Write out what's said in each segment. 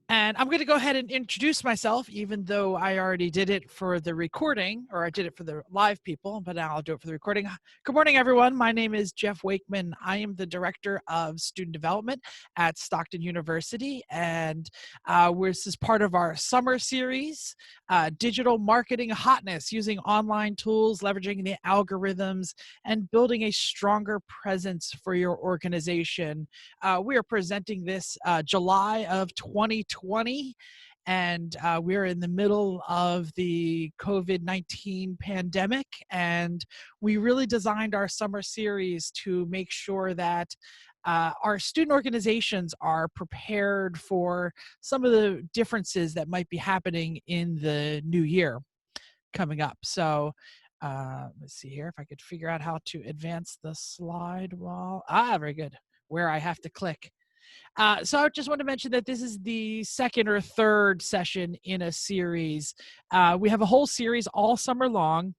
And I'm going to go ahead and introduce myself, even though I already did it for the recording, or I did it for the live people, but now I'll do it for the recording. Good morning, everyone. My name is Jeff Wakeman. I am the Director of Student Development at Stockton University, and this is part of our summer series, Digital Marketing Hotness, using online tools, leveraging the algorithms, and building a stronger presence for your organization. We are presenting this July of 2020, and we're in the middle of the COVID-19 pandemic, and we really designed our summer series to make sure that our student organizations are prepared for some of the differences that might be happening in the new year coming up. So let's see here if I could figure out how to advance the slide very good, where I have to click. So I just want to mention that this is the second or third session in a series. We have a whole series all summer long.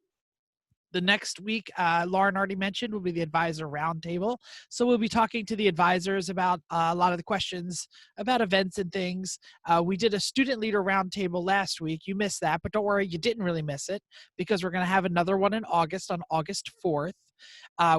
The next week, Lauren already mentioned, will be the advisor roundtable. So we'll be talking to the advisors about a lot of the questions about events and things. We did a student leader roundtable last week. You missed that, but don't worry, you didn't really miss it, because we're going to have another one in August, on August 4th.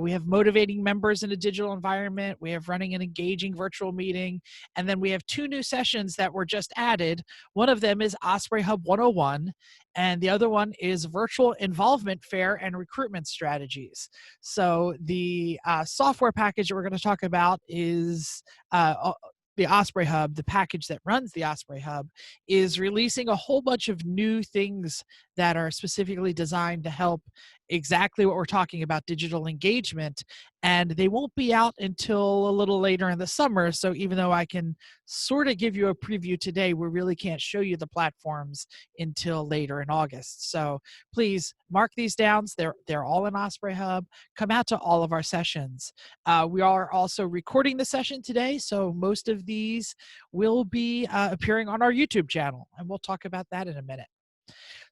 We have motivating members in a digital environment. We have running an engaging virtual meeting. And then we have two new sessions that were just added. One of them is Ospreyhub 101, and the other one is virtual involvement fair and recruitment strategies. So the software package that we're going to talk about is the Ospreyhub. The package that runs the Ospreyhub is releasing a whole bunch of new things that are specifically designed to help exactly what we're talking about, digital engagement. And they won't be out until a little later in the summer. So even though I can sort of give you a preview today, we really can't show you the platforms until later in August. So please mark these down. They're all in Ospreyhub. Come out to all of our sessions. We are also recording the session today, so most of these will be appearing on our YouTube channel, and we'll talk about that in a minute.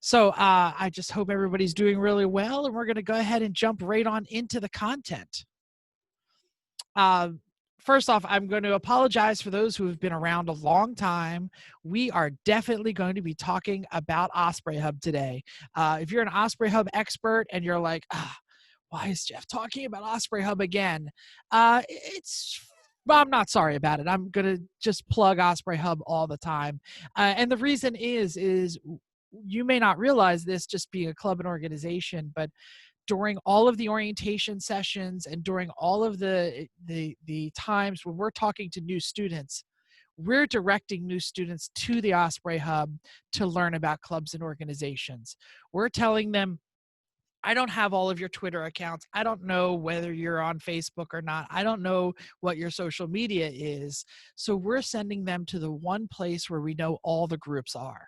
So I just hope everybody's doing really well, and we're going to go ahead and jump right on into the content. First off, I'm going to apologize for those who have been around a long time. We are definitely going to be talking about Ospreyhub today. If you're an Ospreyhub expert and you're like, why is Jeff talking about Ospreyhub again? Well, I'm not sorry about it. I'm going to just plug Ospreyhub all the time. And the reason is you may not realize this, just being a club and organization, but during all of the orientation sessions and during all of the times when we're talking to new students, we're directing new students to the Ospreyhub to learn about clubs and organizations. We're telling them, I don't have all of your Twitter accounts. I don't know whether you're on Facebook or not. I don't know what your social media is. So we're sending them to the one place where we know all the groups are.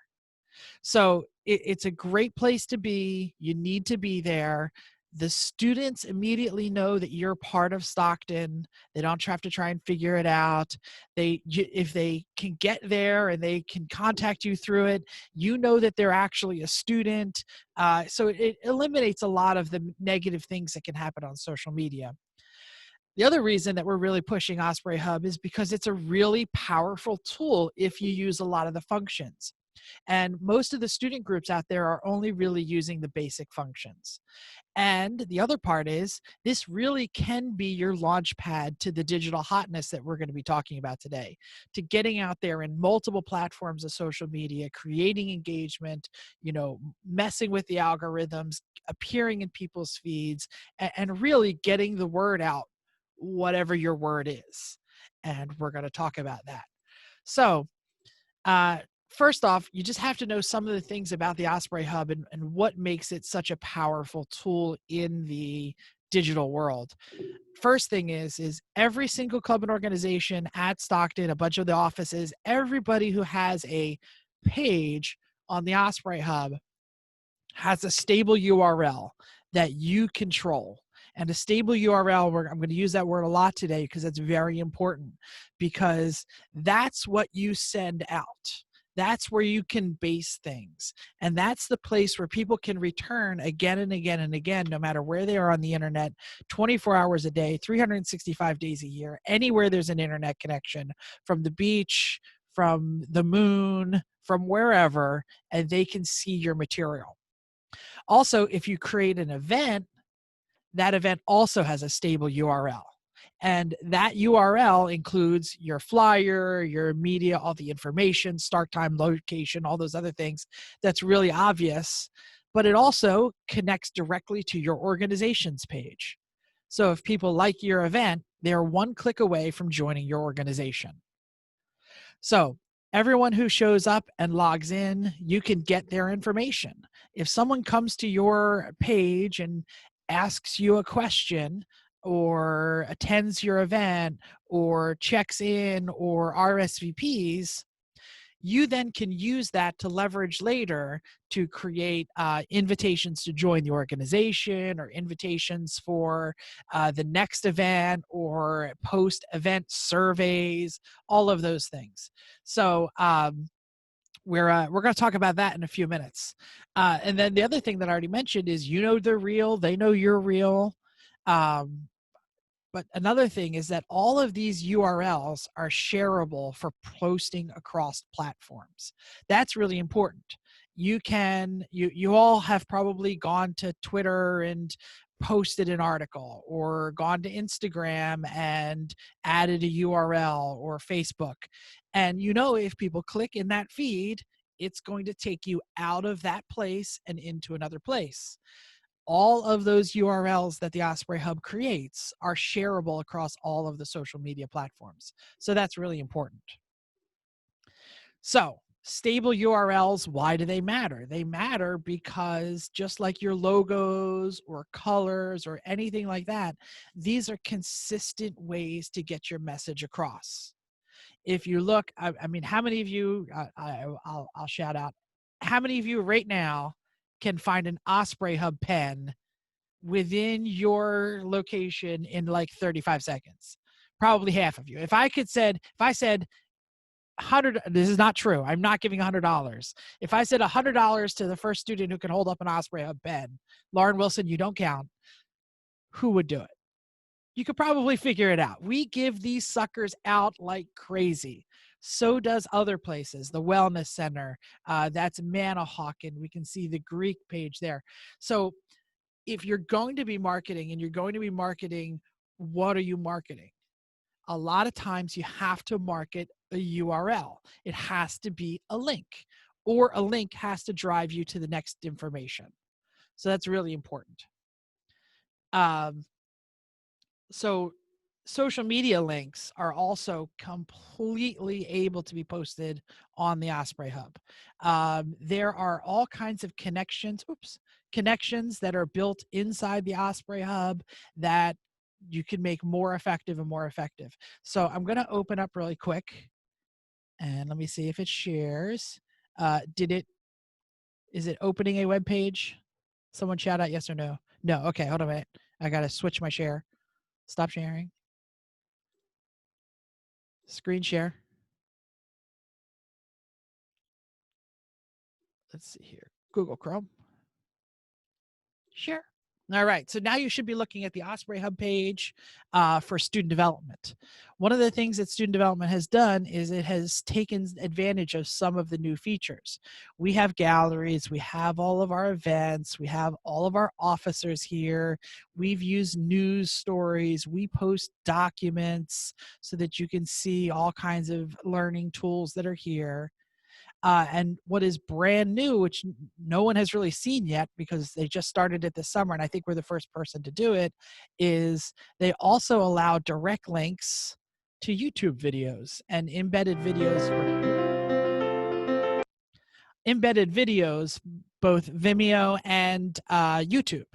So it's a great place to be. You need to be there. The students immediately know that you're part of Stockton. They don't have to try and figure it out. If they can get there and they can contact you through it, you know that they're actually a student. So it eliminates a lot of the negative things that can happen on social media. The other reason that we're really pushing Ospreyhub is because it's a really powerful tool if you use a lot of the functions. And most of the student groups out there are only really using the basic functions. And the other part is this really can be your launch pad to the digital hotness that we're going to be talking about today, to getting out there in multiple platforms of social media, creating engagement, messing with the algorithms, appearing in people's feeds, and really getting the word out, whatever your word is. And we're going to talk about that. So, first off, you just have to know some of the things about the Ospreyhub and what makes it such a powerful tool in the digital world. First thing is every single club and organization at Stockton, a bunch of the offices, everybody who has a page on the Ospreyhub has a stable URL that you control. And a stable URL, I'm going to use that word a lot today because it's very important, because that's what you send out. That's where you can base things. And that's the place where people can return again and again and again, no matter where they are on the internet, 24 hours a day, 365 days a year, anywhere there's an internet connection, from the beach, from the moon, from wherever, and they can see your material. Also, if you create an event, that event also has a stable URL. And that URL includes your flyer, your media, all the information, start time, location, all those other things. That's really obvious, but it also connects directly to your organization's page. So if people like your event, they're one click away from joining your organization. So everyone who shows up and logs in, you can get their information. If someone comes to your page and asks you a question or attends your event or checks in or RSVPs, you then can use that to leverage later to create invitations to join the organization or invitations for the next event or post event surveys, all of those things. So we're going to talk about that in a few minutes. And then the other thing that I already mentioned is, they're real, they know you're real. But another thing is that all of these URLs are shareable for posting across platforms. That's really important. You all have probably gone to Twitter and posted an article, or gone to Instagram and added a URL, or Facebook. And if people click in that feed, it's going to take you out of that place and into another place. All of those URLs that the Ospreyhub creates are shareable across all of the social media platforms. So that's really important. So stable URLs, why do they matter? They matter because just like your logos or colors or anything like that, these are consistent ways to get your message across. If you look, I mean, how many of you, I'll shout out, how many of you right now can find an Ospreyhub pen within your location in like 35 seconds? Probably half of you. If I said 100, this is not true, I'm not giving $100. If I said $100 to the first student who can hold up an Ospreyhub pen, Lauren Wilson, you don't count, who would do it? You could probably figure it out. We give these suckers out like crazy. So does other places, the Wellness Center, that's Manahawkin. We can see the Greek page there. So if you're going to be marketing, and you're going to be marketing, what are you marketing? A lot of times you have to market a URL. It has to be a link, or a link has to drive you to the next information. So that's really important. So social media links are also completely able to be posted on the Ospreyhub. There are all kinds of connections that are built inside the Ospreyhub that you can make more effective and more effective. So I'm going to open up really quick, and let me see if it shares. Is it opening a web page? Someone shout out yes or no. No. Okay, hold on a minute. I got to switch my share. Stop sharing. Screen share. Let's see here. Google Chrome. Share. All right. So now you should be looking at the Ospreyhub page for student development. One of the things that student development has done is it has taken advantage of some of the new features. We have galleries. We have all of our events. We have all of our officers here. We've used news stories. We post documents so that you can see all kinds of learning tools that are here. And what is brand new, which no one has really seen yet because they just started it this summer, and I think we're the first person to do it, is they also allow direct links to YouTube videos and embedded videos, both Vimeo and YouTube.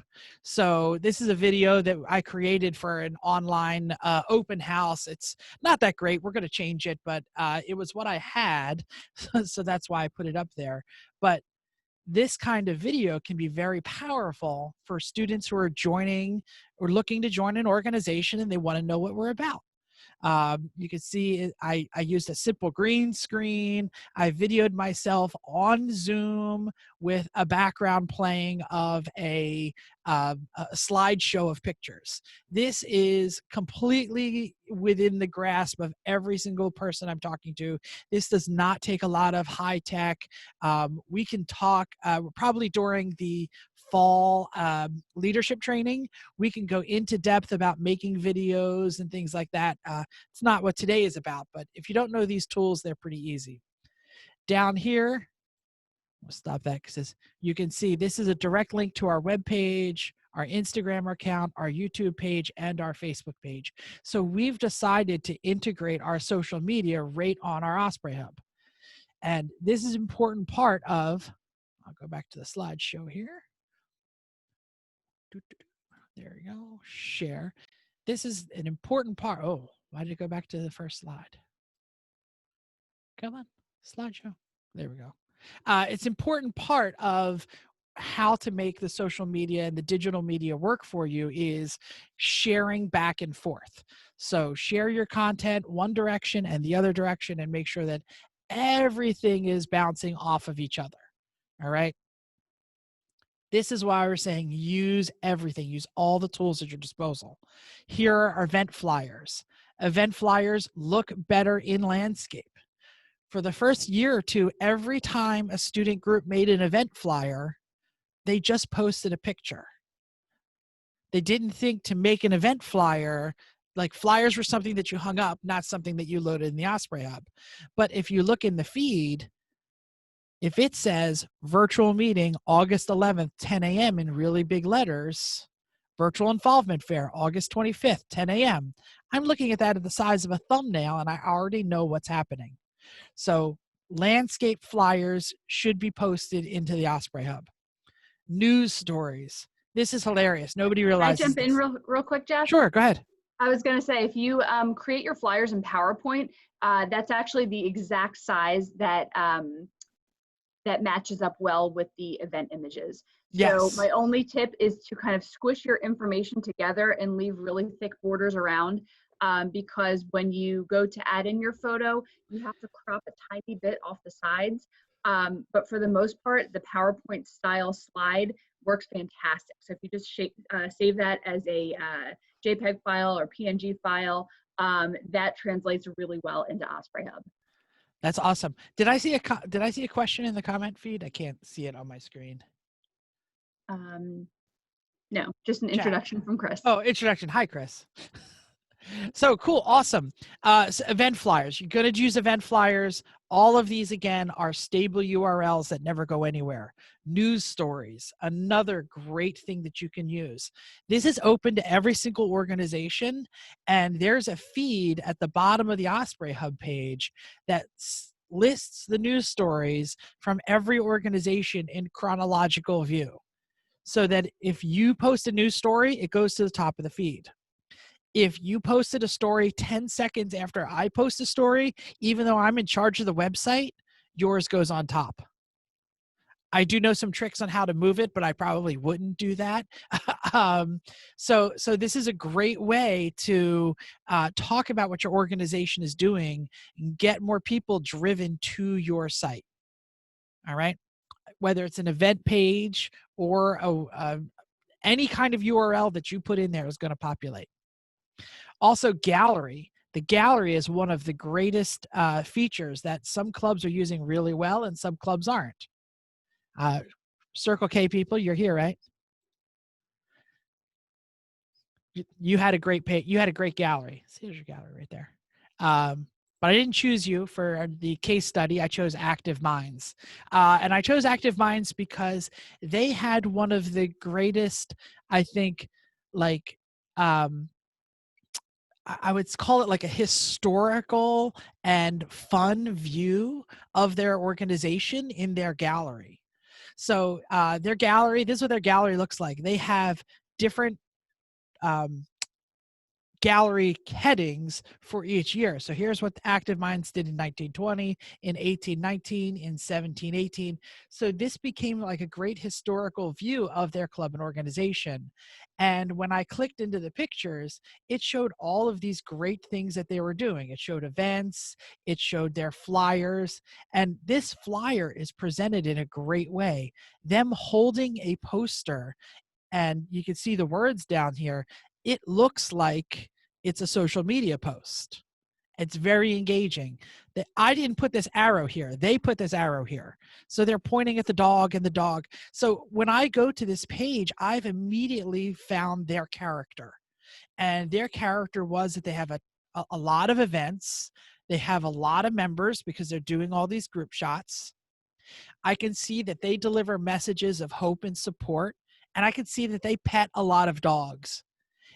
So this is a video that I created for an online open house. It's not that great. We're going to change it, but it was what I had. So that's why I put it up there. But this kind of video can be very powerful for students who are joining or looking to join an organization and they want to know what we're about. You can see I used a simple green screen. I videoed myself on Zoom with a background playing of a slideshow of pictures. This is completely within the grasp of every single person I'm talking to. This does not take a lot of high tech. We can talk probably during the fall leadership training. We can go into depth about making videos and things like that. It's not what today is about, but if you don't know these tools, they're pretty easy. Down here, we'll stop that because you can see this is a direct link to our webpage, our Instagram account, our YouTube page, and our Facebook page. So we've decided to integrate our social media right on our Ospreyhub. And this is an important part of, I'll go back to the slideshow here. There we go, share. This is an important part. Oh, why did it go back to the first slide? Come on, slideshow. There we go. It's an important part of how to make the social media and the digital media work for you is sharing back and forth. So share your content one direction and the other direction and make sure that everything is bouncing off of each other. All right. This is why we're saying use everything, use all the tools at your disposal. Here are event flyers. Event flyers look better in landscape. For the first year or two, every time a student group made an event flyer, they just posted a picture. They didn't think to make an event flyer, like flyers were something that you hung up, not something that you loaded in the Ospreyhub. But if you look in the feed, if it says virtual meeting August 11th, 10 a.m. in really big letters, virtual involvement fair August 25th, 10 a.m., I'm looking at that at the size of a thumbnail and I already know what's happening. So landscape flyers should be posted into the Ospreyhub. News stories. This is hilarious. Nobody realizes. Can I jump in real quick, Jeff? Sure, go ahead. I was going to say, if you create your flyers in PowerPoint, that's actually the exact size that that matches up well with the event images. Yes. So my only tip is to kind of squish your information together and leave really thick borders around, because when you go to add in your photo, you have to crop a tiny bit off the sides. But for the most part, the PowerPoint style slide works fantastic. So if you just save that as a JPEG file or PNG file, that translates really well into Ospreyhub. That's awesome. Did I see a question in the comment feed? I can't see it on my screen. No, just an introduction from Chris. Oh, introduction. Hi, Chris. So cool. Awesome. So event flyers. You're going to use event flyers. All of these, again, are stable URLs that never go anywhere. News stories, another great thing that you can use. This is open to every single organization, and there's a feed at the bottom of the Ospreyhub page that lists the news stories from every organization in chronological view, so that if you post a news story, it goes to the top of the feed. If you posted a story 10 seconds after I post a story, even though I'm in charge of the website, yours goes on top. I do know some tricks on how to move it, but I probably wouldn't do that. So this is a great way to talk about what your organization is doing and get more people driven to your site. All right? Whether it's an event page or any kind of URL that you put in there is going to populate. Also, gallery. The gallery is one of the greatest features that some clubs are using really well and some clubs aren't. Circle K people, you're here, right? You had a great you had a great gallery. See, there's your gallery right there. But I didn't choose you for the case study. I chose Active Minds. And I chose Active Minds because they had one of the greatest, I think, like, I would call it like a historical and fun view of their organization in their gallery. So their gallery, this is what their gallery looks like. They have different gallery headings for each year. So here's what the Active Minds did in 1920, in 1819, in 1718. So this became like a great historical view of their club and organization. And when I clicked into the pictures, it showed all of these great things that they were doing. It showed events, it showed their flyers, and this flyer is presented in a great way. Them holding a poster, and you can see the words down here. It looks like it's a social media post. It's very engaging. That I didn't put this arrow here. They put this arrow here. So they're pointing at the dog and the dog. So when I go to this page, I've immediately found their character. And their character was that they have a lot of events. They have a lot of members because they're doing all these group shots. I can see that they deliver messages of hope and support. And I can see that they pet a lot of dogs.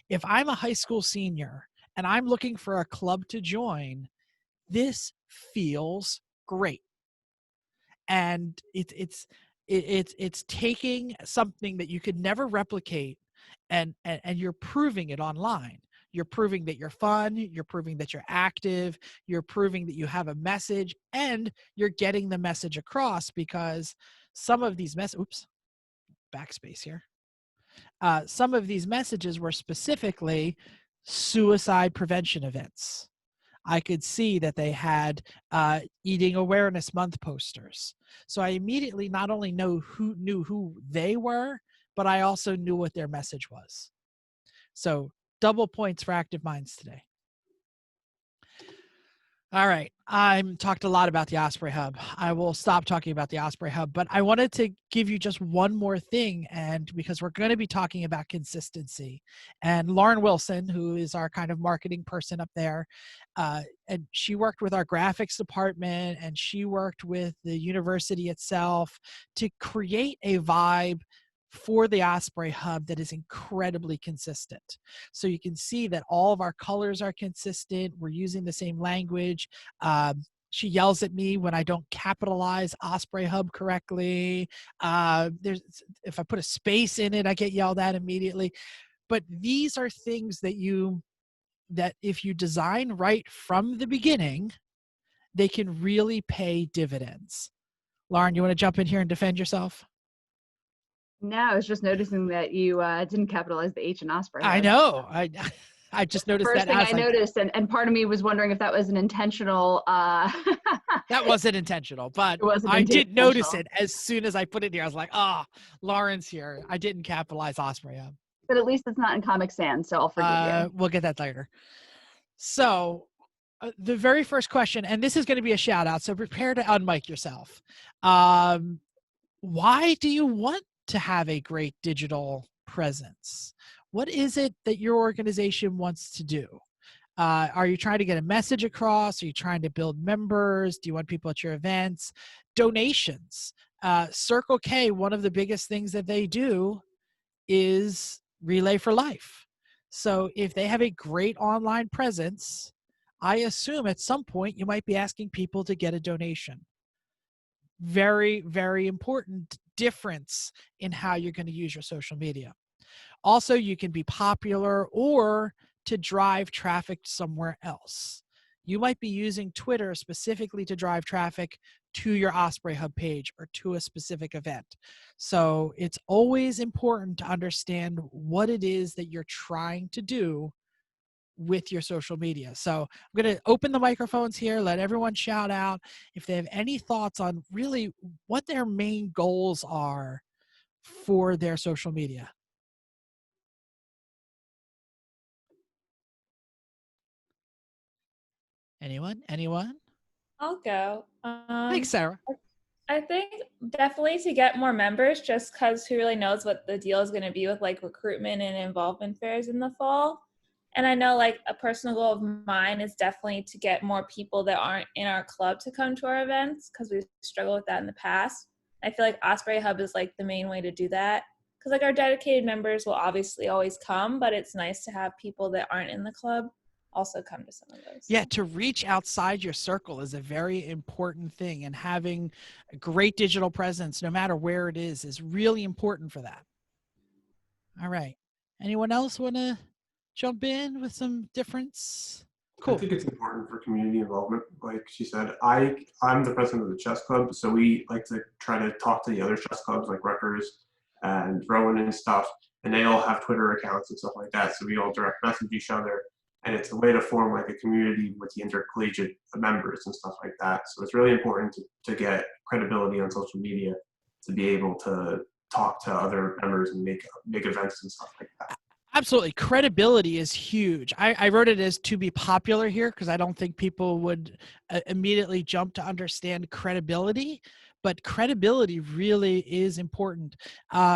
If I'm a high school senior and I'm looking for a club to join, this feels great. And it's taking something that you could never replicate, and you're proving it online. You're proving that you're fun, you're proving that you're active, you're proving that you have a message, and you're getting the message across, because some of these backspace here. Some of these messages were specifically suicide prevention events. I could see that they had Eating Awareness Month posters. So I immediately not only knew who they were, but I also knew what their message was. So double points for Active Minds today. All right. I'm talked a lot about the Ospreyhub. I will stop talking about the Ospreyhub, but I wanted to give you just one more thing, and because we're going to be talking about consistency. And Lauren Wilson, who is our kind of marketing person up there, and she worked with our graphics department, and she worked with the university itself to create a vibe for the Ospreyhub that is incredibly consistent. So you can see that all of our colors are consistent. We're using the same language. She yells at me when I don't capitalize Ospreyhub correctly. If I put a space in it, I get yelled at immediately. But these are things that if you design right from the beginning, they can really pay dividends. Lauren, you want to jump in here and defend yourself? No, I was just noticing that you didn't capitalize the H in Osprey. I know. I just noticed First that thing as I noticed, and part of me was wondering if that was an intentional. That wasn't intentional, but It wasn't I did notice intentional. it as soon as I put it here. I was like, Lauren's here. I didn't capitalize Ospreyhub. But at least it's not in Comic Sans, so I'll forgive you. We'll get that later. So the very first question, and this is going to be a shout out, so prepare to unmic yourself. Why do you want to have a great digital presence? What is it that your organization wants to do? Are you trying to get a message across? Are you trying to build members? Do you want people at your events? Donations. Circle K, one of the biggest things that they do is Relay for Life. So if they have a great online presence, I assume at some point you might be asking people to get a donation. Very, very important difference in how you're going to use your social media. Also, you can be popular or to drive traffic somewhere else. You might be using Twitter specifically to drive traffic to your Ospreyhub page or to a specific event. So it's always important to understand what it is that you're trying to do with your social media. So I'm going to open the microphones here, let everyone shout out if they have any thoughts on really what their main goals are for their social media. Anyone? I'll go. Thanks, Sarah. I think definitely to get more members, just because who really knows what the deal is going to be with like recruitment and involvement fairs in the fall. And I know like a personal goal of mine is definitely to get more people that aren't in our club to come to our events, because we've struggled with that in the past. I feel like Ospreyhub is like the main way to do that, because like our dedicated members will obviously always come, but it's nice to have people that aren't in the club also come to some of those. Yeah, to reach outside your circle is a very important thing, and having a great digital presence, no matter where it is really important for that. All right. Anyone else want to jump in with some difference? I Cool. think it's important for community involvement. Like she said, I'm the president of the chess club, so we like to try to talk to the other chess clubs like Rutgers and Rowan and stuff, and they all have Twitter accounts and stuff like that. So we all direct message each other, and it's a way to form like a community with the intercollegiate members and stuff like that. So it's really important to get credibility on social media to be able to talk to other members and make events and stuff like that. Absolutely. Credibility is huge. I wrote it as to be popular here because I don't think people would immediately jump to understand credibility, but credibility really is important.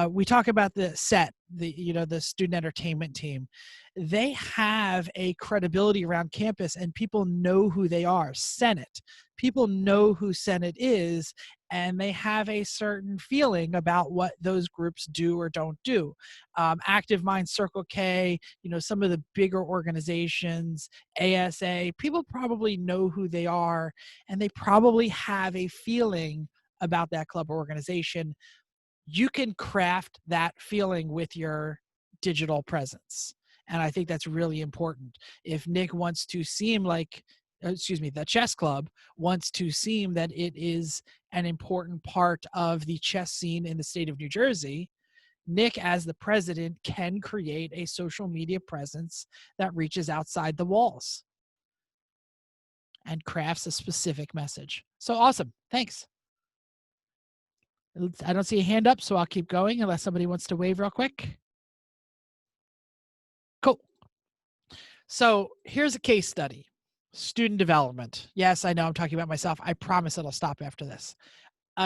We talk about the set, the student entertainment team. They have a credibility around campus and people know who they are. Senate. People know who Senate is, and they have a certain feeling about what those groups do or don't do. Active Mind, Circle K, some of the bigger organizations, ASA, people probably know who they are, and they probably have a feeling about that club or organization. You can craft that feeling with your digital presence. And I think that's really important. If Nick wants to seem like, the chess club wants to seem that it is an important part of the chess scene in the state of New Jersey, Nick, as the president, can create a social media presence that reaches outside the walls and crafts a specific message. So awesome. Thanks. I don't see a hand up, so I'll keep going unless somebody wants to wave real quick. Cool. So here's a case study. Student development. Yes, I know I'm talking about myself. I promise it'll stop after this.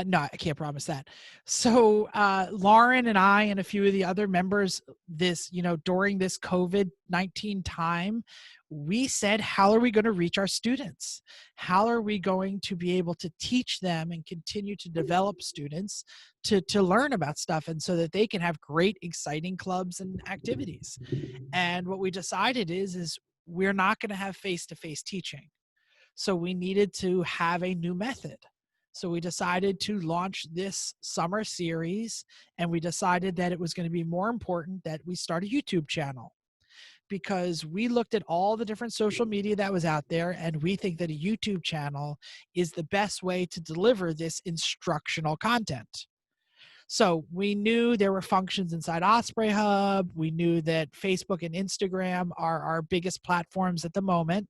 No, I can't promise that. So Lauren and I and a few of the other members during this COVID-19 time, we said, how are we going to reach our students? How are we going to be able to teach them and continue to develop students to learn about stuff and so that they can have great, exciting clubs and activities? And what we decided is we're not going to have face-to-face teaching. So we needed to have a new method. So we decided to launch this summer series, and we decided that it was going to be more important that we start a YouTube channel, because we looked at all the different social media that was out there, and we think that a YouTube channel is the best way to deliver this instructional content. So we knew there were functions inside Ospreyhub. We knew that Facebook and Instagram are our biggest platforms at the moment.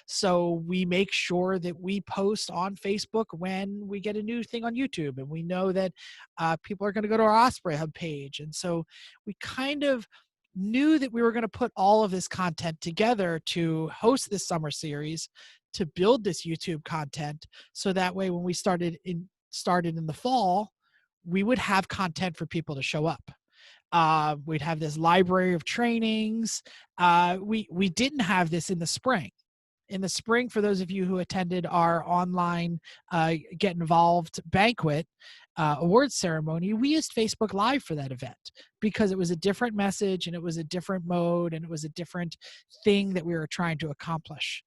So we make sure that we post on Facebook when we get a new thing on YouTube. And we know that people are going to go to our Ospreyhub page. And so we kind of knew that we were going to put all of this content together to host this summer series, to build this YouTube content. So that way, when we started in the fall, we would have content for people to show up. We'd have this library of trainings. We didn't have this in the spring. In the spring, for those of you who attended our online Get Involved banquet awards ceremony, we used Facebook Live for that event because it was a different message and it was a different mode and it was a different thing that we were trying to accomplish.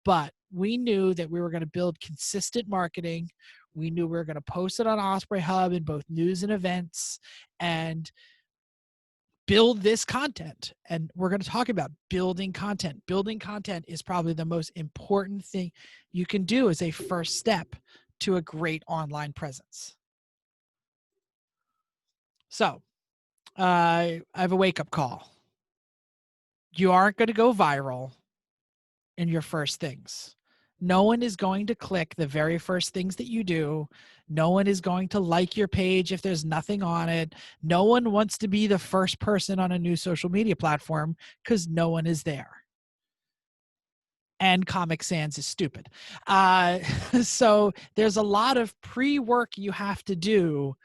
But we knew that we were going to build consistent marketing. We knew we were going to post it on Ospreyhub in both news and events and build this content. And we're going to talk about building content. Building content is probably the most important thing you can do as a first step to a great online presence. So I have a wake-up call. You aren't going to go viral in your first things. No one is going to click the very first things that you do. No one is going to like your page if there's nothing on it. No one wants to be the first person on a new social media platform because no one is there. And Comic Sans is stupid. So there's a lot of pre-work you have to do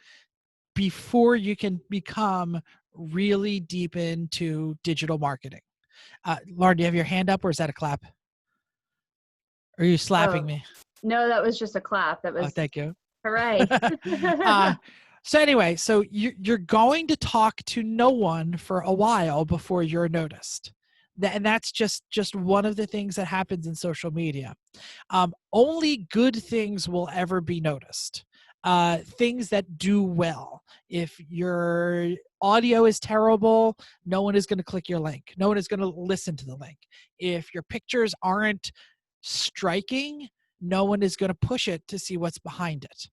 before you can become really deep into digital marketing. Lauren, do you have your hand up or is that a clap? Are you slapping me? No, that was just a clap. That was. Oh, thank you. Hooray. So anyway, so you're going to talk to no one for a while before you're noticed. And that's just one of the things that happens in social media. Only good things will ever be noticed. things that do well. If your audio is terrible, no one is going to click your link. No one is going to listen to the link. If your pictures aren't striking, no one is going to push it to see what's behind it.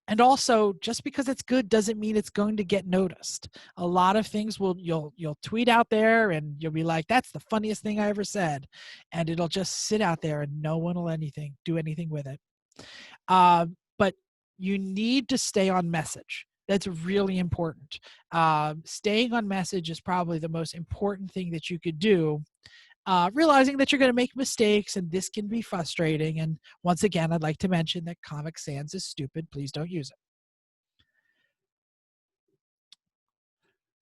And also, just because it's good doesn't mean it's going to get noticed. A lot of things you'll tweet out there and you'll be like, "That's the funniest thing I ever said," and it'll just sit out there and no one will do anything with it. But you need to stay on message. That's really important. Staying on message is probably the most important thing that you could do. Realizing that you're going to make mistakes and this can be frustrating. And once again, I'd like to mention that Comic Sans is stupid. Please don't use it.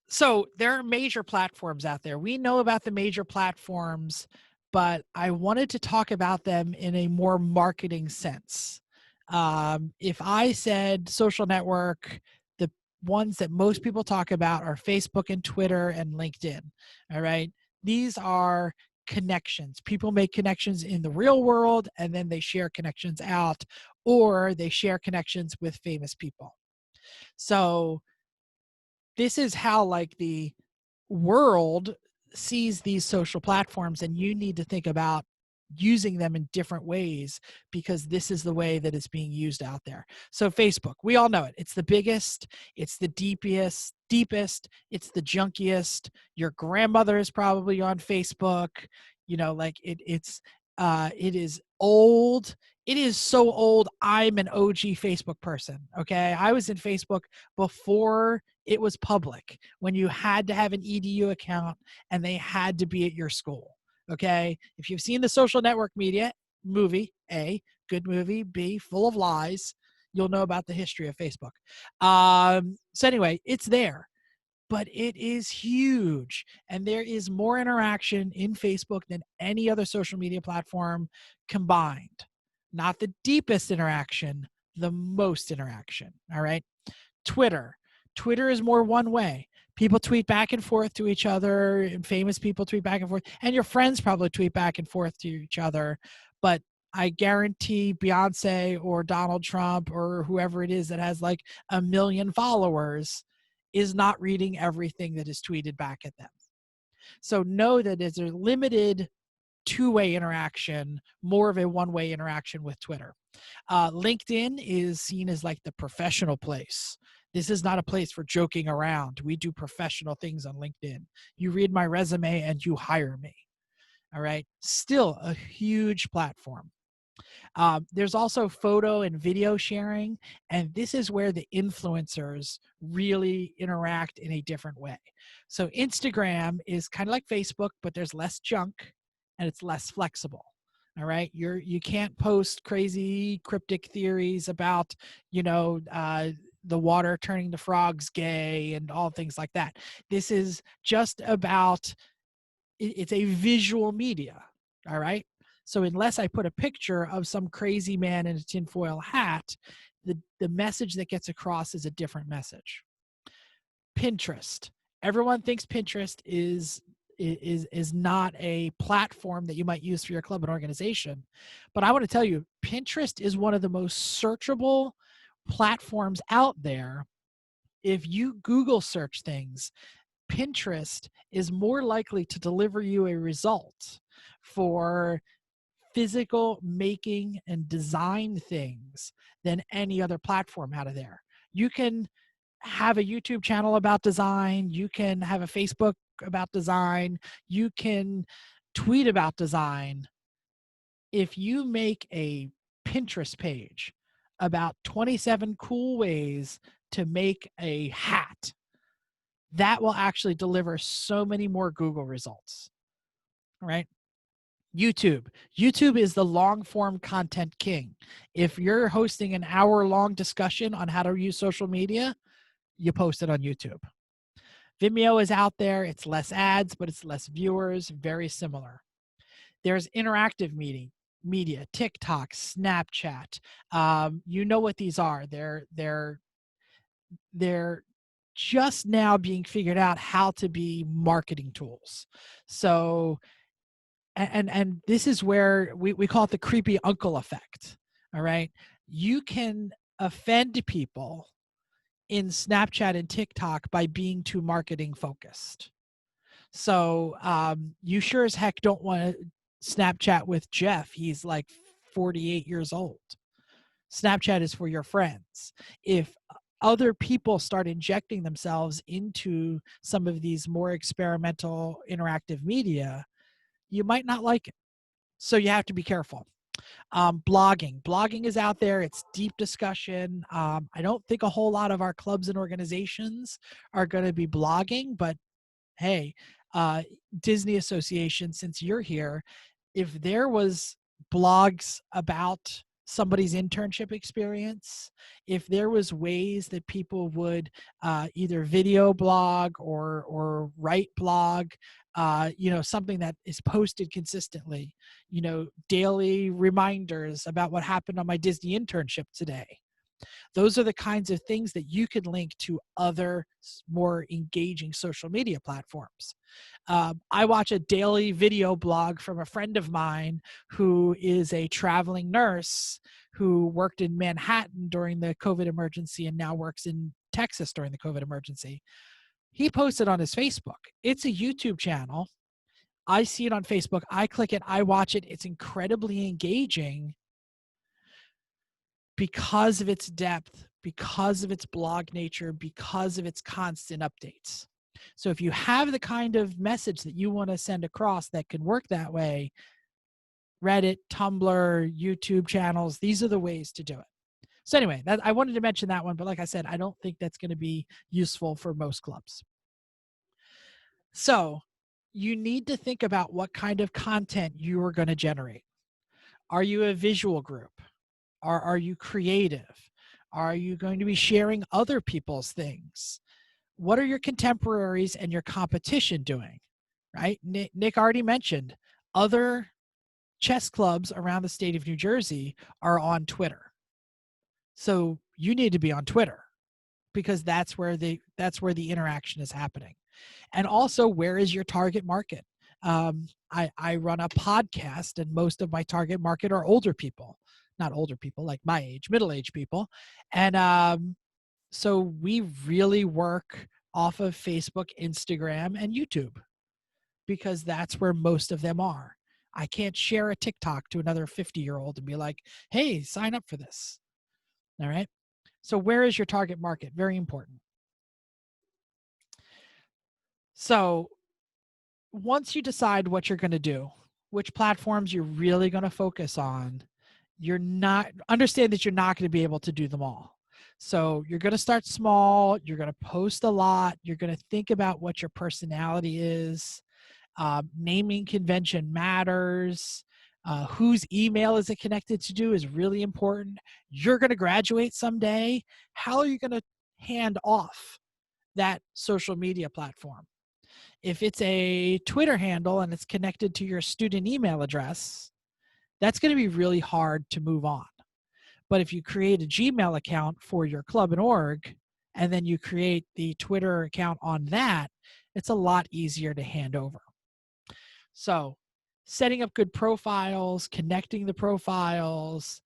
So there are major platforms out there. We know about the major platforms, but I wanted to talk about them in a more marketing sense. If I said social network, the ones that most people talk about are Facebook and Twitter and LinkedIn. All right. These are connections. People make connections in the real world and then they share connections out, or they share connections with famous people. So this is how like the world sees these social platforms, and you need to think about using them in different ways because this is the way that it's being used out there. So Facebook, we all know it. It's the biggest, it's the deepest, it's the junkiest. Your grandmother is probably on Facebook. You know, like it is old. It is so old. I'm an OG Facebook person. Okay. I was in Facebook before it was public, when you had to have an EDU account and they had to be at your school. Okay. If you've seen the Social Network movie, A, good movie, B, full of lies, you'll know about the history of Facebook. So anyway, it's there, but it is huge. And there is more interaction in Facebook than any other social media platform combined. Not the deepest interaction, the most interaction. All right. Twitter is more one way. People tweet back and forth to each other, and famous people tweet back and forth, and your friends probably tweet back and forth to each other. But I guarantee Beyonce or Donald Trump or whoever it is that has like 1 million followers is not reading everything that is tweeted back at them. So know that there's a limited two-way interaction, more of a one-way interaction with Twitter. LinkedIn is seen as like the professional place. This is not a place for joking around. We do professional things on LinkedIn. You read my resume and you hire me. All right. Still a huge platform. There's also photo and video sharing, and this is where the influencers really interact in a different way. So Instagram is kind of like Facebook, but there's less junk and it's less flexible. All right. You can't post crazy cryptic theories about, the water turning the frogs gay and all things like that. This is just about, it's a visual media. All right. So unless I put a picture of some crazy man in a tinfoil hat, the message that gets across is a different message. Pinterest. Everyone thinks Pinterest is not a platform that you might use for your club and organization. But I want to tell you, Pinterest is one of the most searchable platforms out there. If you Google search things, Pinterest is more likely to deliver you a result for physical making and design things than any other platform out of there. You can have a YouTube channel about design. You can have a Facebook about design. You can tweet about design. If you make a Pinterest page about 27 cool ways to make a hat, that will actually deliver so many more Google results, right? YouTube is the long form content king. If you're hosting an hour-long discussion on how to use social media, you post it on YouTube. Vimeo is out there. It's less ads, but it's less viewers, very similar. There's interactive media, TikTok, Snapchat. You know what these are. They're just now being figured out how to be marketing tools. So, and this is where we call it the creepy uncle effect. All right. You can offend people in Snapchat and TikTok by being too marketing focused. So you sure as heck don't want to Snapchat with Jeff. He's like 48 years old. Snapchat is for your friends. If other people start injecting themselves into some of these more experimental interactive media, you might not like it. So you have to be careful. Blogging is out there. It's deep discussion. I don't think a whole lot of our clubs and organizations are going to be blogging, but hey, Disney Association, since you're here, if there was blogs about somebody's internship experience, if there was ways that people would either video blog or write blog, something that is posted consistently, daily reminders about what happened on my Disney internship today. Those are the kinds of things that you could link to other more engaging social media platforms. I watch a daily video blog from a friend of mine who is a traveling nurse who worked in Manhattan during the COVID emergency and now works in Texas during the COVID emergency. He posted on his Facebook. It's a YouTube channel. I see it on Facebook. I click it. I watch it. It's incredibly engaging because of its depth, because of its blog nature, because of its constant updates. So if you have the kind of message that you want to send across that can work that way, Reddit, Tumblr, YouTube channels, these are the ways to do it. So anyway, I wanted to mention that one, but like I said, I don't think that's going to be useful for most clubs. So you need to think about what kind of content you are going to generate. Are you a visual group? Are you creative? Are you going to be sharing other people's things? What are your contemporaries and your competition doing, right? Nick already mentioned other chess clubs around the state of New Jersey are on Twitter. So you need to be on Twitter because that's where the interaction is happening. And also, where is your target market? I run a podcast, and most of my target market are older people, not older people like my age, middle-aged people. And so we really work off of Facebook, Instagram, and YouTube because that's where most of them are. I can't share a TikTok to another 50-year-old and be like, hey, sign up for this. All right. So where is your target market? Very important. So once you decide what you're going to do, which platforms you're really going to focus on, understand that you're not going to be able to do them all. So you're going to start small. You're going to post a lot. You're going to think about what your personality is. Naming convention matters. Whose email is it connected to is really important. You're going to graduate someday. How are you going to hand off that social media platform? If it's a Twitter handle and it's connected to your student email address, that's going to be really hard to move on. But if you create a Gmail account for your club and org, and then you create the Twitter account on that, it's a lot easier to hand over. So setting up good profiles, connecting the profiles,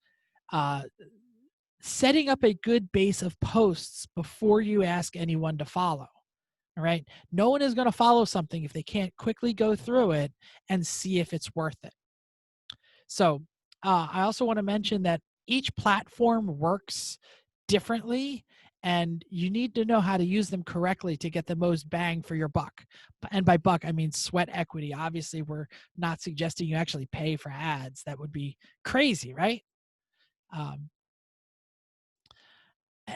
setting up a good base of posts before you ask anyone to follow. All right. No one is going to follow something if they can't quickly go through it and see if it's worth it. So I also want to mention that each platform works differently, and you need to know how to use them correctly to get the most bang for your buck. And by buck, I mean sweat equity. Obviously, we're not suggesting you actually pay for ads. That would be crazy, right?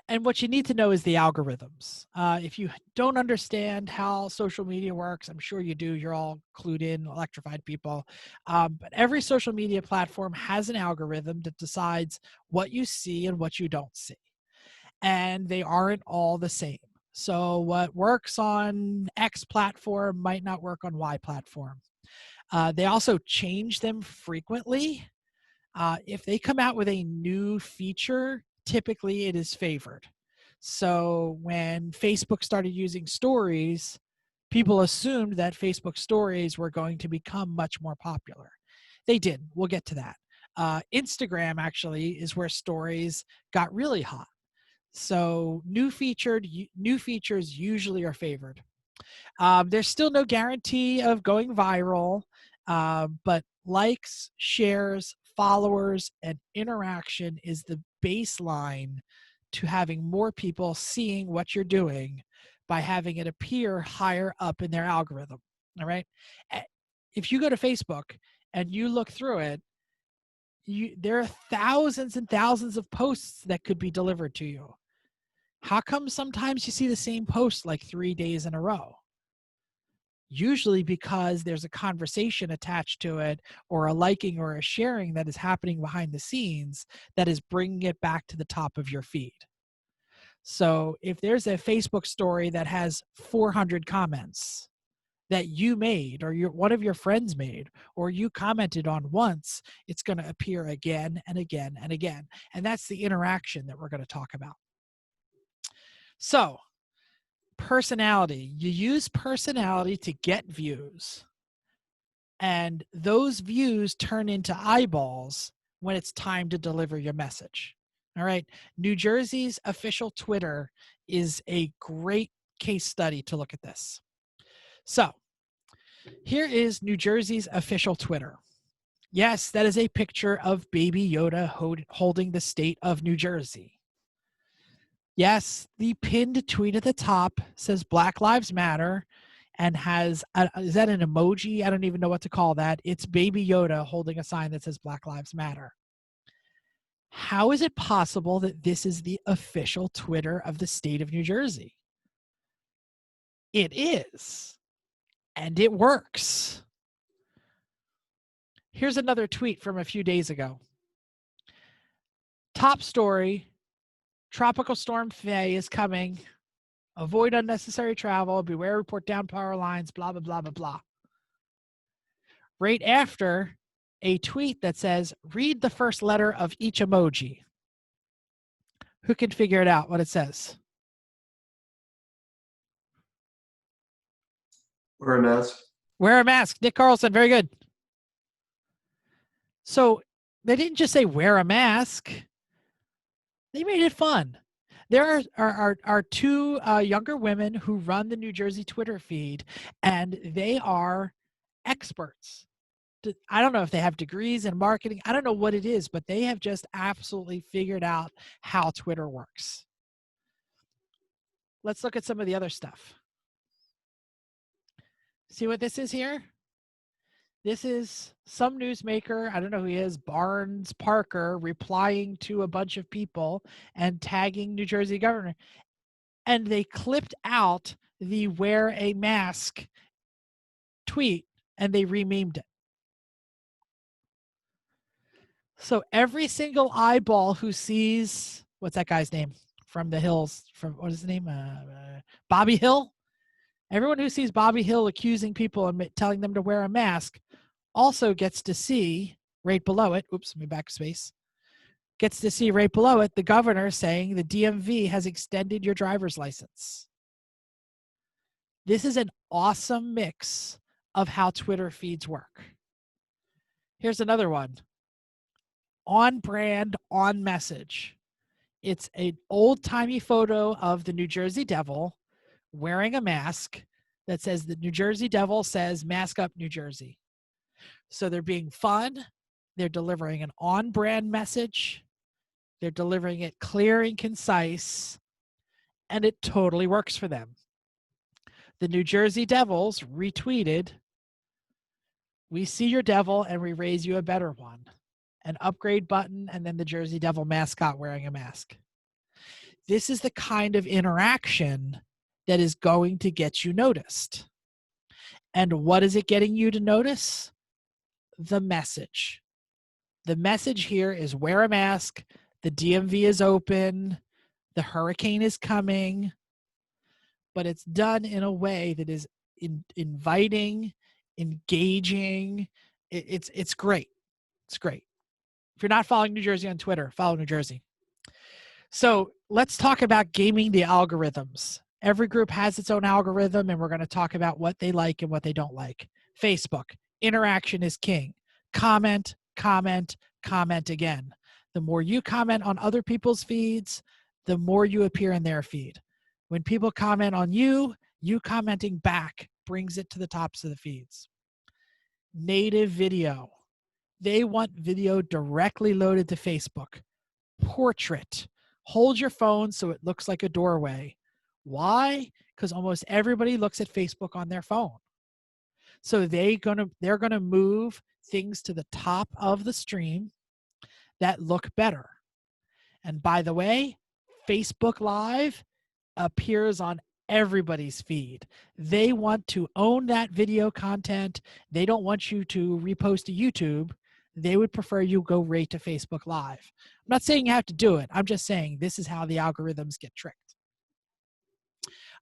And what you need to know is the algorithms. If you don't understand how social media works, I'm sure you do. You're all clued in, electrified people. But every social media platform has an algorithm that decides what you see and what you don't see. And they aren't all the same. So what works on X platform might not work on Y platform. They also change them frequently. If they come out with a new feature, typically it is favored. So when Facebook started using stories, people assumed that Facebook stories were going to become much more popular. They didn't. We'll get to that. Instagram actually is where stories got really hot. So new features usually are favored. There's still no guarantee of going viral, but likes, shares, followers, and interaction is the baseline to having more people seeing what you're doing by having it appear higher up in their algorithm. All right. If you go to Facebook and you look through it, there are thousands and thousands of posts that could be delivered to you. How come sometimes you see the same post like 3 days in a row? Usually because there's a conversation attached to it, or a liking or a sharing that is happening behind the scenes that is bringing it back to the top of your feed. So if there's a Facebook story that has 400 comments that you made, or one of your friends made, or you commented on once, it's going to appear again and again and again. And that's the interaction that we're going to talk about. So personality, you use personality to get views, and those views turn into eyeballs when it's time to deliver your message. All right. New Jersey's official Twitter is a great case study to look at this. So here is New Jersey's official Twitter. Yes, that is a picture of Baby Yoda holding the state of New Jersey. Yes, the pinned tweet at the top says Black Lives Matter and has, is that an emoji? I don't even know what to call that. It's Baby Yoda holding a sign that says Black Lives Matter. How is it possible that this is the official Twitter of the state of New Jersey? It is, and it works. Here's another tweet from a few days ago. Top story, Tropical Storm Faye is coming. Avoid unnecessary travel. Beware, report down power lines, blah, blah, blah, blah, blah. Right after, a tweet that says, read the first letter of each emoji. Who can figure it out what it says? Wear a mask. Wear a mask. Nick Carlson, very good. So they didn't just say wear a mask. They made it fun. There are two younger women who run the New Jersey Twitter feed, and they are experts. I don't know if they have degrees in marketing. I don't know what it is, but they have just absolutely figured out how Twitter works. Let's look at some of the other stuff. See what this is here? This is some newsmaker, I don't know who he is, Barnes Parker, replying to a bunch of people and tagging New Jersey governor. And they clipped out the wear a mask tweet and they rememed it. So every single eyeball who sees, what's that guy's name from the Hills, from what is his name? Bobby Hill. Everyone who sees Bobby Hill accusing people and telling them to wear a mask also gets to see right below it. Oops, let me backspace. Gets to see right below it the governor saying the DMV has extended your driver's license. This is an awesome mix of how Twitter feeds work. Here's another one. On brand, on message. It's an old-timey photo of the New Jersey Devil wearing a mask that says the New Jersey Devil says mask up New Jersey. So they're being fun. They're delivering an on-brand message. They're delivering it clear and concise, and it totally works for them. The New Jersey Devils retweeted, "We see your devil and we raise you a better one." An upgrade button, and then the Jersey Devil mascot wearing a mask. This is the kind of interaction that is going to get you noticed. And what is it getting you to notice? The message. The message here is wear a mask, the DMV is open, the hurricane is coming, but it's done in a way that is inviting, engaging. It's great. It's great. If you're not following New Jersey on Twitter, follow New Jersey. So let's talk about gaming the algorithms. Every group has its own algorithm, and we're going to talk about what they like and what they don't like. Facebook, interaction is king. Comment, comment, comment again. The more you comment on other people's feeds, the more you appear in their feed. When people comment on you, you commenting back brings it to the tops of the feeds. Native video. They want video directly loaded to Facebook. Portrait. Hold your phone so it looks like a doorway. Why? Because almost everybody looks at Facebook on their phone. So they're gonna move things to the top of the stream that look better. And by the way, Facebook Live appears on everybody's feed. They want to own that video content. They don't want you to repost to YouTube. They would prefer you go right to Facebook Live. I'm not saying you have to do it. I'm just saying this is how the algorithms get tricked.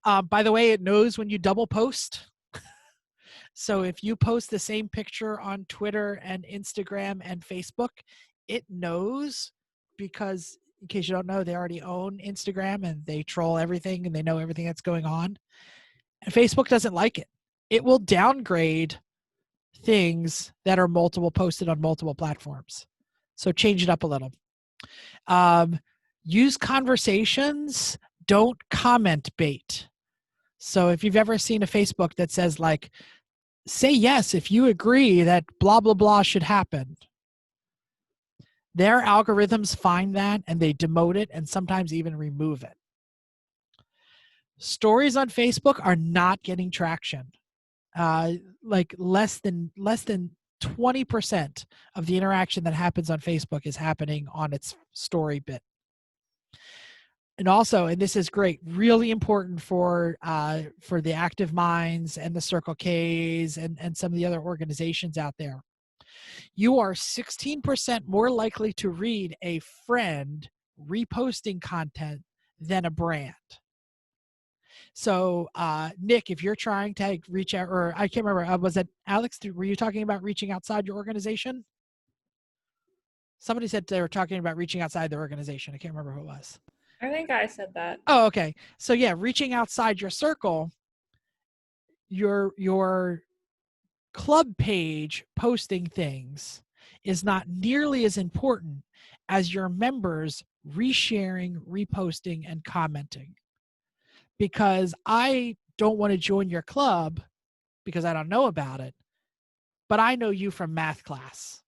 By the way, it knows when you double post. So if you post the same picture on Twitter and Instagram and Facebook, it knows, because in case you don't know, they already own Instagram and they troll everything and they know everything that's going on. And Facebook doesn't like it. It will downgrade things that are posted on multiple platforms. So change it up a little. Use conversations, don't comment bait. So if you've ever seen a Facebook that says like, say yes if you agree that blah, blah, blah should happen. Their algorithms find that and they demote it and sometimes even remove it. Stories on Facebook are not getting traction. Like less than 20% of the interaction that happens on Facebook is happening on its story bit. And also, and this is great, really important for the Active Minds and the Circle Ks and some of the other organizations out there. You are 16% more likely to read a friend reposting content than a brand. So, Nick, if you're trying to reach out, or I can't remember, was it Alex? Were you talking about reaching outside your organization? Somebody said they were talking about reaching outside their organization. I can't remember who it was. I think I said that. Oh, okay. So yeah, reaching outside your circle, your club page posting things is not nearly as important as your members resharing, reposting, and commenting. Because I don't want to join your club because I don't know about it, but I know you from math class.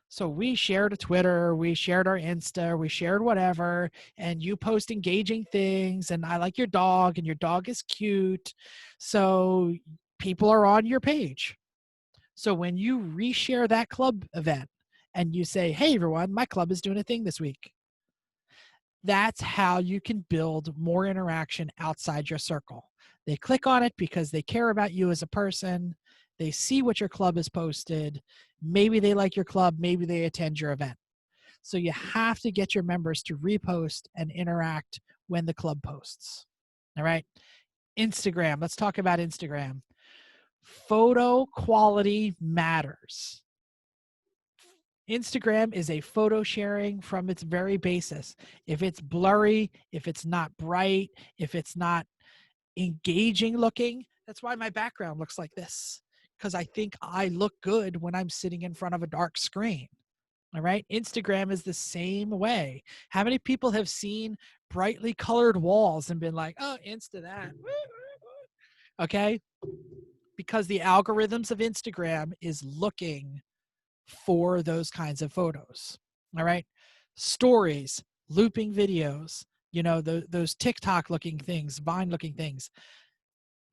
So we shared a Twitter, we shared our Insta, we shared whatever, and you post engaging things, and I like your dog, and your dog is cute. So people are on your page. So when you reshare that club event and you say, hey, everyone, my club is doing a thing this week, that's how you can build more interaction outside your circle. They click on it because they care about you as a person. They see what your club has posted. Maybe they like your club. Maybe they attend your event. So you have to get your members to repost and interact when the club posts. All right. Instagram. Let's talk about Instagram. Photo quality matters. Instagram is a photo sharing from its very basis. If it's blurry, if it's not bright, if it's not engaging looking, that's why my background looks like this, because I think I look good when I'm sitting in front of a dark screen. All right. Instagram is the same way. How many people have seen brightly colored walls and been like, oh, Insta that? Okay. Because the algorithms of Instagram is looking for those kinds of photos. All right. Stories, looping videos, those TikTok looking things, Vine looking things.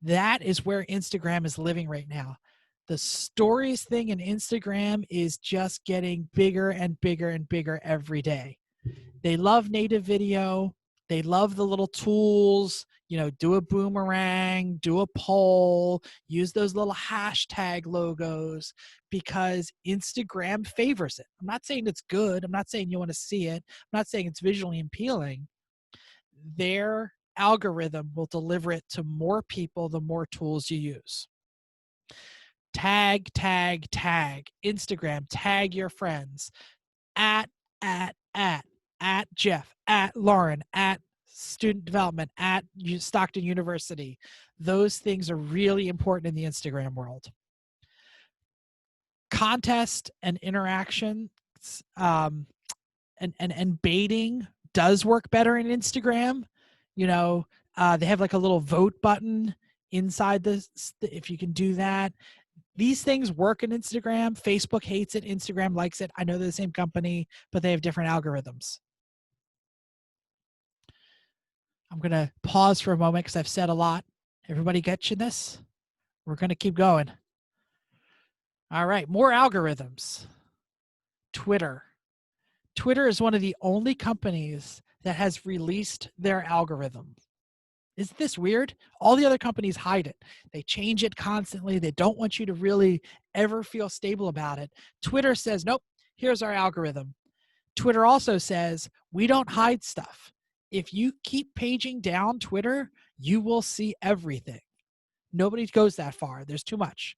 That is where Instagram is living right now. The stories thing in Instagram is just getting bigger and bigger and bigger every day. They love native video. They love the little tools, do a boomerang, do a poll, use those little hashtag logos, because Instagram favors it. I'm not saying it's good. I'm not saying you want to see it. I'm not saying it's visually appealing. Their algorithm will deliver it to more people the more tools you use. Tag. Instagram, tag your friends. At Jeff, at Lauren, at student development, at Stockton University. Those things are really important in the Instagram world. Contest and interaction effects. And baiting does work better in Instagram. They have like a little vote button inside this. If you can do that, these things work in Instagram. Facebook hates it. Instagram likes it. I know they're the same company, but they have different algorithms. I'm going to pause for a moment because I've said a lot. Everybody catching this? We're going to keep going. All right, more algorithms. Twitter. Twitter is one of the only companies that has released their algorithm. Isn't this weird? All the other companies hide it. They change it constantly. They don't want you to really ever feel stable about it. Twitter says, nope, here's our algorithm. Twitter also says, we don't hide stuff. If you keep paging down Twitter, you will see everything. Nobody goes that far. There's too much.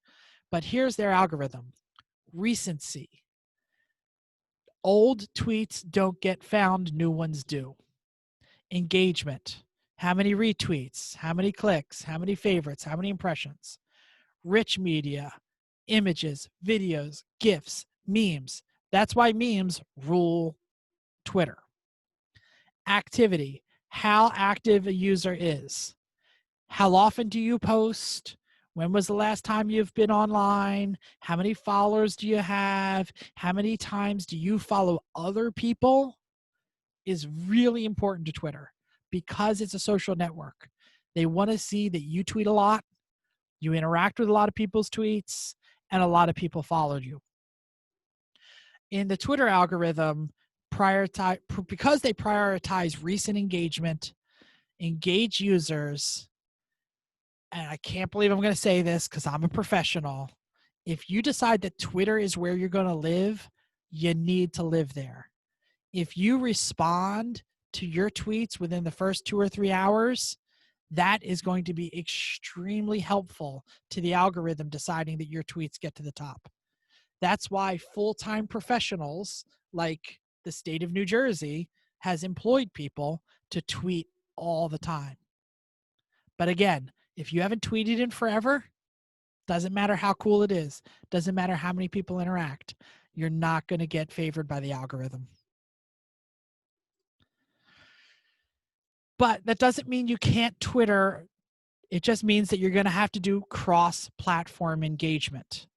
But here's their algorithm. Recency. Old tweets don't get found, new ones do. Engagement. How many retweets? How many clicks? How many favorites? How many impressions? Rich media, images, videos, GIFs, memes. That's why memes rule Twitter. Activity. How active a user is. How often do you post? When was the last time you've been online? How many followers do you have? How many times do you follow other people? Is really important to Twitter because it's a social network. They want to see that you tweet a lot, you interact with a lot of people's tweets, and a lot of people followed you. In the Twitter algorithm, because they prioritize recent engagement, engage users, and I can't believe I'm going to say this because I'm a professional. If you decide that Twitter is where you're going to live, you need to live there. If you respond to your tweets within the first 2 or 3 hours, that is going to be extremely helpful to the algorithm deciding that your tweets get to the top. That's why full-time professionals like the state of New Jersey has employed people to tweet all the time. But again, if you haven't tweeted in forever, doesn't matter how cool it is, doesn't matter how many people interact, you're not going to get favored by the algorithm. But that doesn't mean you can't Twitter. It just means that you're going to have to do cross-platform engagement.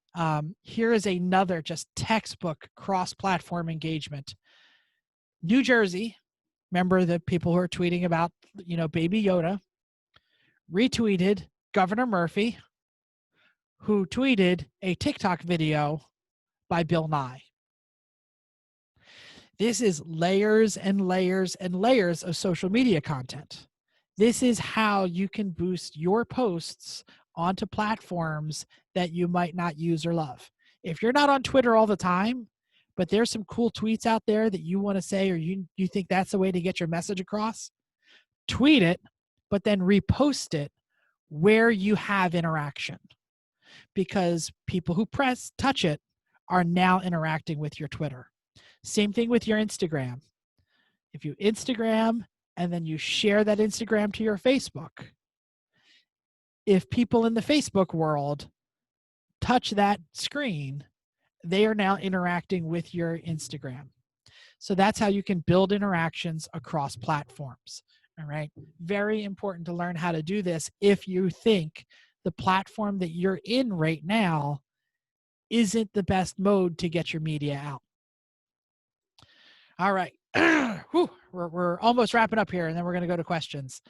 Here is another just textbook cross-platform engagement. New Jersey, remember the people who are tweeting about, Baby Yoda, retweeted Governor Murphy, who tweeted a TikTok video by Bill Nye. This is layers and layers and layers of social media content. This is how you can boost your posts onto platforms that you might not use or love. If you're not on Twitter all the time, but there's some cool tweets out there that you want to say, or you think that's the way to get your message across, tweet it, but then repost it where you have interaction. Because people who touch it are now interacting with your Twitter. Same thing with your Instagram. If you Instagram and then you share that Instagram to your Facebook, if people in the Facebook world touch that screen, they are now interacting with your Instagram. So that's how you can build interactions across platforms. All right. Very important to learn how to do this if you think the platform that you're in right now isn't the best mode to get your media out. All right. Whew, we're almost wrapping up here, and then we're going to go to questions.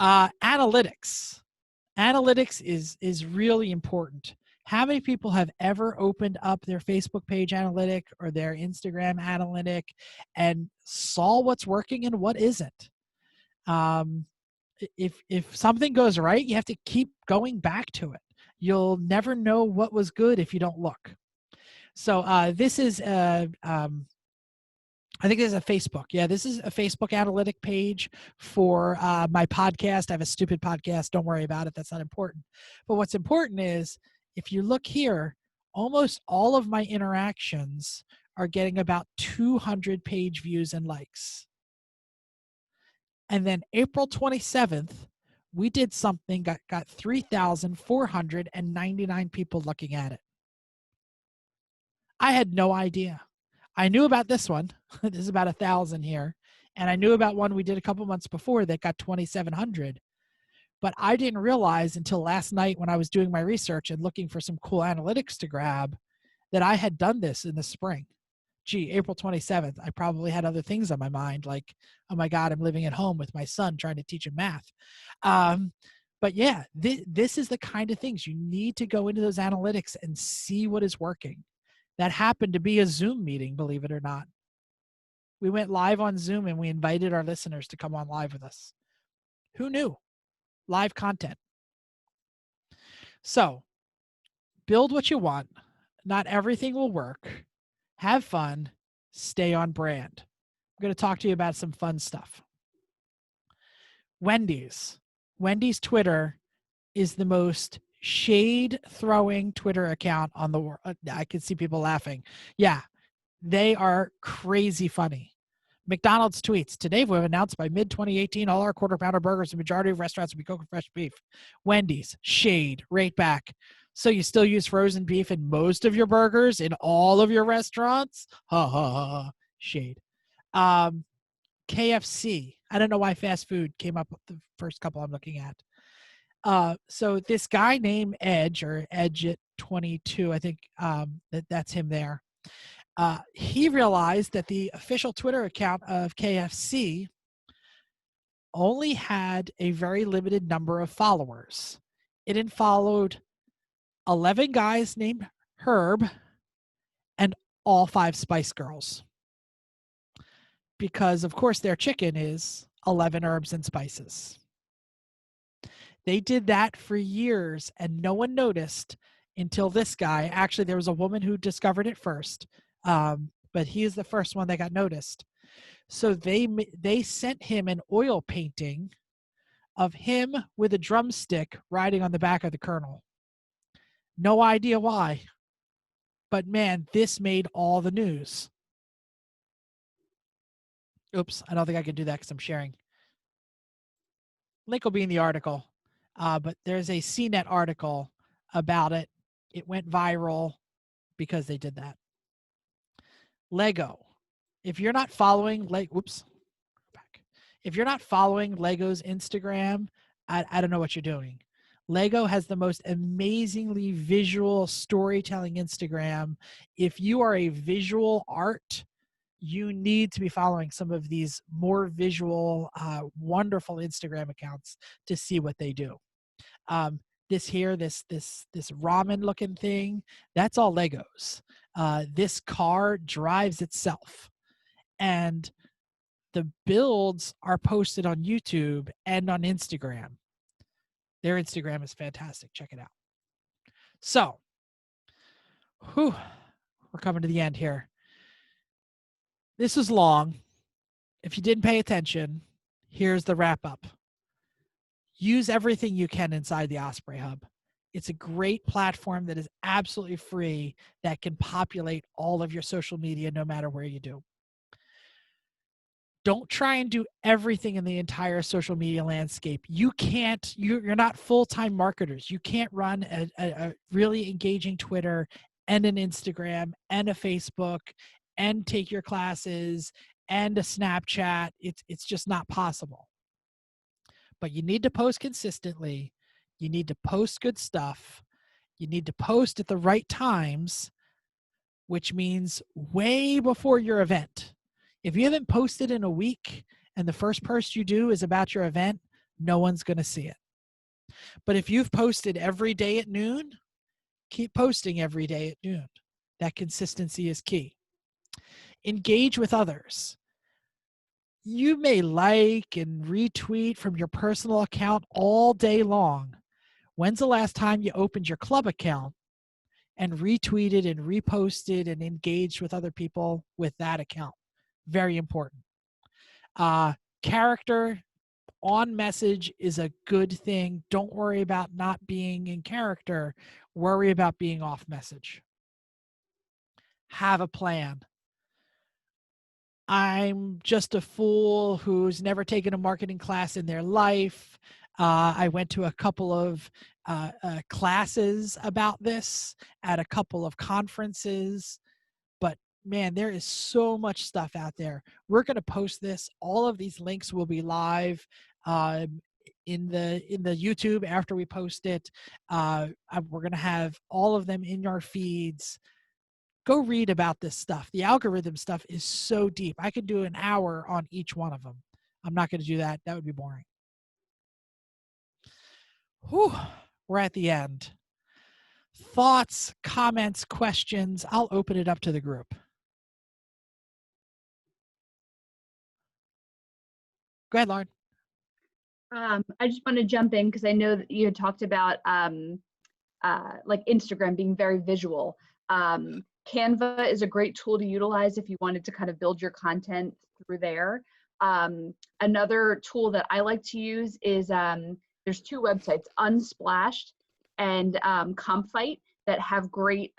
Analytics. Analytics is really important. How many people have ever opened up their Facebook page analytic or their Instagram analytic and saw what's working and what isn't? If something goes right, you have to keep going back to it. You'll never know what was good if you don't look. So this is I think this is a Facebook. Yeah, this is a Facebook analytic page for my podcast. I have a stupid podcast. Don't worry about it. That's not important. But what's important is if you look here, almost all of my interactions are getting about 200 page views and likes. And then April 27th, we did something, got 3,499 people looking at it. I had no idea. I knew about this one. This is about 1,000 here. And I knew about one we did a couple months before that got 2,700. But I didn't realize until last night when I was doing my research and looking for some cool analytics to grab that I had done this in the spring. Gee, April 27th, I probably had other things on my mind, like, oh my God, I'm living at home with my son trying to teach him math. But yeah, this is the kind of things you need to go into those analytics and see what is working. That happened to be a Zoom meeting, believe it or not. We went live on Zoom and we invited our listeners to come on live with us. Who knew? Live content. So build what you want. Not everything will work. Have fun. Stay on brand. I'm going to talk to you about some fun stuff. Wendy's Twitter is the most shade throwing Twitter account on the world. I can see people laughing. Yeah, they are crazy funny. McDonald's tweets, today we've announced by mid-2018, all our quarter pounder burgers, the majority of restaurants will be cooked with fresh beef. Wendy's, shade, right back. So you still use frozen beef in most of your burgers in all of your restaurants? Ha ha ha, shade. KFC, I don't know why fast food came up with the first couple I'm looking at. So this guy named Edge, or Edge at 22, I think that's him there. He realized that the official Twitter account of KFC only had a very limited number of followers. It had followed 11 guys named Herb and all 5 Spice Girls. Because, of course, their chicken is 11 herbs and spices. They did that for years, and no one noticed until this guy. Actually, there was a woman who discovered it first, but he is the first one that got noticed. So they sent him an oil painting of him with a drumstick riding on the back of the Colonel. No idea why, but man, this made all the news. Oops, I don't think I can do that because I'm sharing. Link will be in the article, but there's a CNET article about it. It went viral because they did that. Lego. If you're not following if you're not following Lego's Instagram, I don't know what you're doing. Lego has the most amazingly visual storytelling Instagram. If you are a visual art, you need to be following some of these more visual, wonderful Instagram accounts to see what they do. This ramen looking thing, that's all Legos. This car drives itself, and the builds are posted on YouTube and on Instagram. Their Instagram is fantastic. Check it out. So, we're coming to the end here. This was long. If you didn't pay attention, here's the wrap up. Use everything you can inside the Ospreyhub. It's a great platform that is absolutely free that can populate all of your social media no matter where you do. Don't try and do everything in the entire social media landscape. You can't, you're not full-time marketers. You can't run a really engaging Twitter and an Instagram and a Facebook and take your classes and a Snapchat. It's just not possible. But you need to post consistently. You need to post good stuff. You need to post at the right times, which means way before your event. If you haven't posted in a week and the first post you do is about your event, no one's going to see it. But if you've posted every day at noon, keep posting every day at noon. That consistency is key. Engage with others. You may like and retweet from your personal account all day long. When's the last time you opened your club account and retweeted and reposted and engaged with other people with that account? Very important. Character on message is a good thing. Don't worry about not being in character. Worry about being off message. Have a plan. I'm just a fool who's never taken a marketing class in their life. I went to a couple of classes about this at a couple of conferences, but man, there is so much stuff out there. We're going to post this. All of these links will be live in the YouTube after we post it. We're going to have all of them in your feeds. Go read about this stuff. The algorithm stuff is so deep. I could do an hour on each one of them. I'm not going to do that. That would be boring. Whew, we're at the end. Thoughts, comments, questions. I'll open it up to the group. Go ahead, Lauren. I just want to jump in because I know that you had talked about like Instagram being very visual. Canva is a great tool to utilize if you wanted to kind of build your content through there. Another tool that I like to use is there's two websites, Unsplashed and Comfite, that have great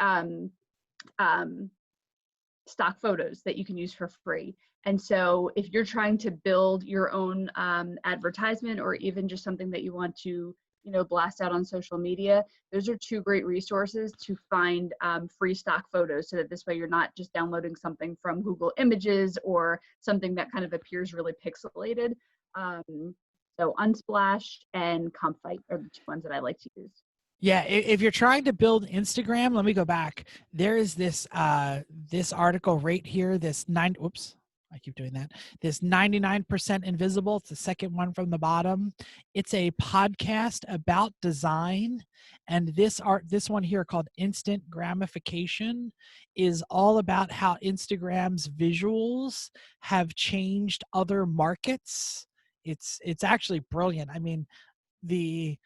stock photos that you can use for free. And so if you're trying to build your own advertisement, or even just something that you want to, you know, blast out on social media, those are two great resources to find free stock photos, so that this way you're not just downloading something from Google Images or something that kind of appears really pixelated. So Unsplash and Comfite are the two ones that I like to use. Yeah, if you're trying to build Instagram, let me go back. There is this this article right here. I keep doing that. This 99% invisible. It's the second one from the bottom. It's a podcast about design, and this one here called Instant Gramification is all about how Instagram's visuals have changed other markets. It's actually brilliant. I mean, the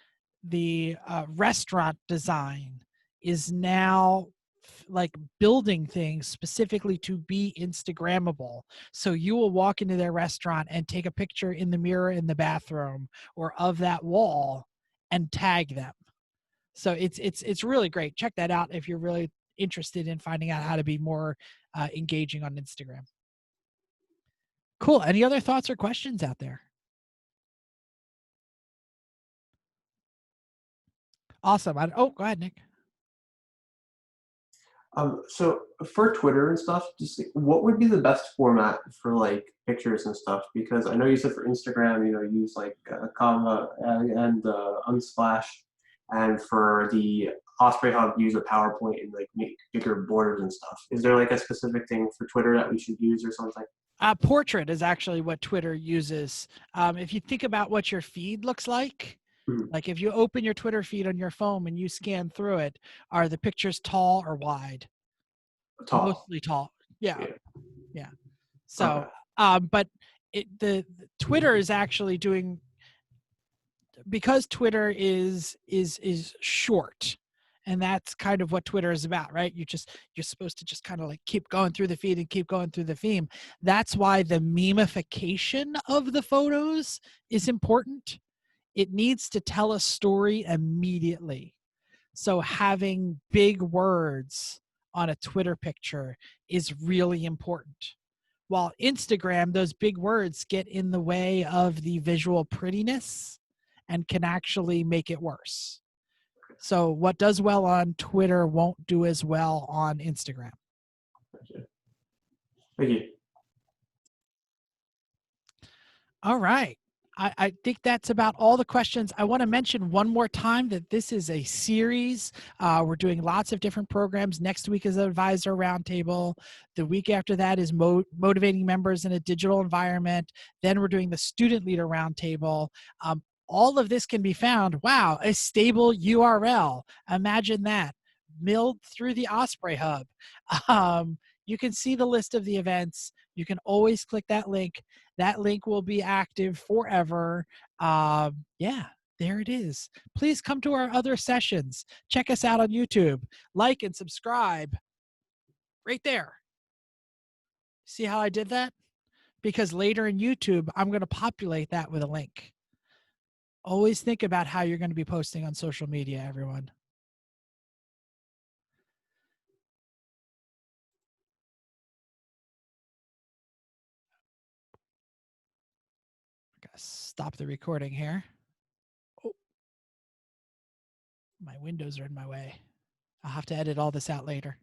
restaurant design is now like building things specifically to be Instagrammable. So you will walk into their restaurant and take a picture in the mirror in the bathroom or of that wall and tag them. So it's really great. Check that out if you're really interested in finding out how to be more engaging on Instagram. Cool. Any other thoughts or questions out there? Awesome. Go ahead, Nick. So for Twitter and stuff, just what would be the best format for like pictures and stuff? Because I know you said for Instagram, you know, use like Canva and Unsplash, and for the Ospreyhub, use a PowerPoint and like make bigger borders and stuff. Is there like a specific thing for Twitter that we should use or something? Portrait is actually what Twitter uses. If you think about what your feed looks like, like if you open your Twitter feed on your phone and you scan through it, are the pictures tall or wide? Tall. Mostly tall. Yeah. So, Okay. but the Twitter is actually doing, because Twitter is short, and that's kind of what Twitter is about, right? You're supposed to just kind of like keep going through the feed and keep going through the theme. That's why the memification of the photos is important. It needs to tell a story immediately. So having big words on a Twitter picture is really important. While Instagram, those big words get in the way of the visual prettiness and can actually make it worse. So what does well on Twitter won't do as well on Instagram. Thank you. All right. I think that's about all the questions. I want to mention one more time that this is a series. We're doing lots of different programs. Next week is an advisor roundtable. The week after that is motivating members in a digital environment. Then we're doing the student leader roundtable. All of this can be found. Wow, a stable URL. Imagine that. Milled through the Ospreyhub. You can see the list of the events. You can always click that link. That link will be active forever. Yeah, there it is. Please come to our other sessions. Check us out on YouTube. Like and subscribe right there. See how I did that? Because later in YouTube, I'm going to populate that with a link. Always think about how you're going to be posting on social media, everyone. Stop the recording here. Oh, my windows are in my way. I'll have to edit all this out later.